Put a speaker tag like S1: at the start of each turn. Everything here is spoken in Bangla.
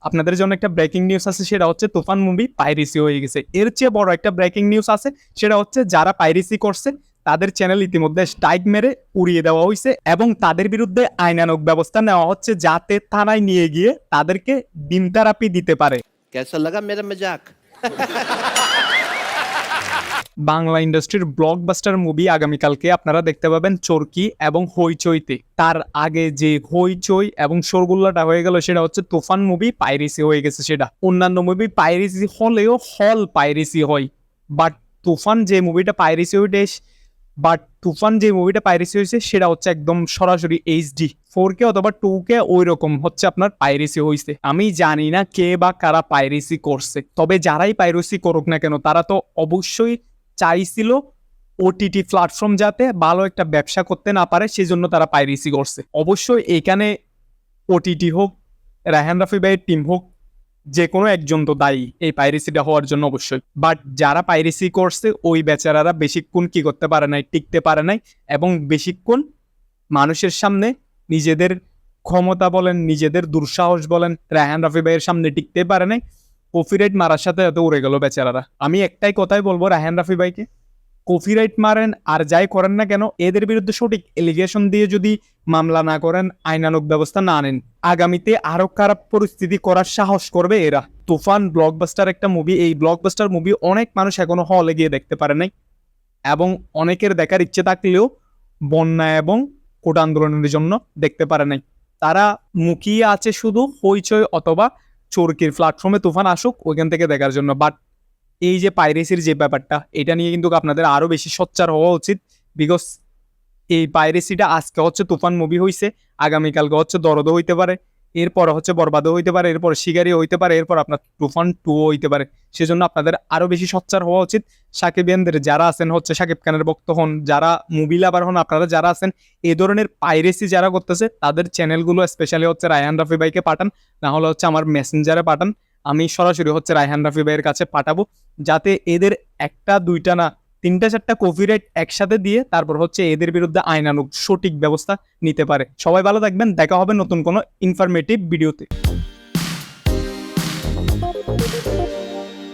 S1: আপনাদের জন্য একটা ব্রেকিং নিউজ আছে, সেটা হচ্ছে তুফান মুভি পাইরেসি হয়ে গেছে। এর চেয়ে বড় একটা ব্রেকিং নিউজ আছে, সেটা হচ্ছে যারা পাইরেসি করছে তাদের চ্যানেল ইতিমধ্যে স্ট্রাইক মেরে উড়িয়ে দেওয়া হয়েছে এবং তাদের বিরুদ্ধে আইনানুগ ব্যবস্থা নেওয়া হচ্ছে, যাতে থানায় নিয়ে গিয়ে তাদেরকে ডিম থেরাপি দিতে পারে।
S2: कैसा लगा मेरा मजाक?
S1: বাংলা ইন্ডাস্ট্রির ব্লকবাস্টার মুভি আগামীকালকে আপনারা দেখতে পাবেন চরকি এবং হইচইতে। তার আগে যে হইচই এবং শোরগোল্লাটা হয়ে গেল, সেটা হচ্ছে তুফান মুভি পাইরেসি হয়ে গেছে। সেটা অন্যান্য মুভি পাইরেসি হলেও হল পাইরেসি হয়, বাট তুফান যে মুভিটা পাইরেসি হয়েছে সেটা হচ্ছে একদম সরাসরি এইচডি 4K অথবা 2K ওই রকম হচ্ছে আপনার পাইরেসি হয়েছে। আমি জানি না কে বা কারা পাইরেসি করছে, তবে যারাই পাইরেসি করুক না কেন তারা তো অবশ্যই চাইছিল ওটিটি প্ল্যাটফর্ম যাতে ভালো একটা ব্যবসা করতে না পারে, সেজন্য তারা পাইরেসি করছে। অবশ্যই এখানে ওটিটি হোক, রায়হান রাফি ভাইয়ের টিম হোক, যে কোনো একজন তো দায়ী এই পাইরেসিটা হওয়ার জন্য অবশ্যই। বাট যারা পাইরেসি করছে ওই বেচারারা বেশিক্ষণ কি করতে পারে নাই, টিকতে পারে নাই, এবং বেশিক্ষণ মানুষের সামনে নিজেদের ক্ষমতা বলেন, নিজেদের দুঃসাহস বলেন, রায়হান রাফি ভাইয়ের সামনে টিকতে পারে নাই। কপিরাইট মারার সাথে এত উড়ে গেল বেচারারা। আমি একটাই কথাই বলবো রায়হান রাফি ভাইকে, কপিরাইট মারেন আর যাই করেন না কেন, এদের বিরুদ্ধে সঠিক এলিগেশন দিয়ে যদি মামলা না করেন, আইনানুগ ব্যবস্থা না নেন, আগামীতে আরো খারাপ পরিস্থিতি করার সাহস করবে এরা। তুফান ব্লকবাস্টার একটা মুভি, এই ব্লকবাস্টার মুভি অনেক মানুষ এখনো হলে গিয়ে দেখতে পারে নাই, এবং অনেকের দেখার ইচ্ছে থাকলেও বন্যা এবং কোটা আন্দোলনের জন্য দেখতে পারে নাই। তারা মুখিয়ে আছে শুধু হইচই অথবা চরকির প্ল্যাটফর্মে তুফান আসুক ওইখান থেকে দেখার জন্য। বাট এই যে পাইরেসির যে ব্যাপারটা, এটা নিয়ে কিন্তু আপনাদের আরো বেশি সোচ্চার হওয়া উচিত। বিকজ এই পাইরেসিটা আজকে হচ্ছে তুফান মুভি হইছে, আগামীকালকে হচ্ছে দরদ হইতে পারে, এরপর হচ্ছে বরবাদও হইতে পারে, এরপর শিকারি হইতে পারে, এরপর আপনার তুফান 2 হইতে পারে। সেজন্য আপনাদের আরো বেশি সোচ্চার হওয়া উচিত। সাকিবিয়ানদের যারা আছেন হচ্ছে সাকিব খানের ভক্ত হন, যারা মুভি লাভার হন, আপনারা যারা আছেন এই ধরনের পাইরেসি যারা করতেছে তাদের চ্যানেলগুলো স্পেশালি হচ্ছে রায়হান রাফি ভাইকে পাঠান, না হলে হচ্ছে আমার মেসেঞ্জারে পাঠান, আমি সরাসরি হচ্ছে রায়হান রাফি ভাইয়ের কাছে পাঠাবো, যাতে এদের একটা দুইটা না 3-4টা কপিরাইট একসাথে দিয়ে তারপর হচ্ছে এদের বিরুদ্ধে আইনানুগ সঠিক ব্যবস্থা নিতে পারে। সবাই ভালো থাকবেন, দেখা হবে নতুন কোনো ইনফরমেটিভ ভিডিওতে।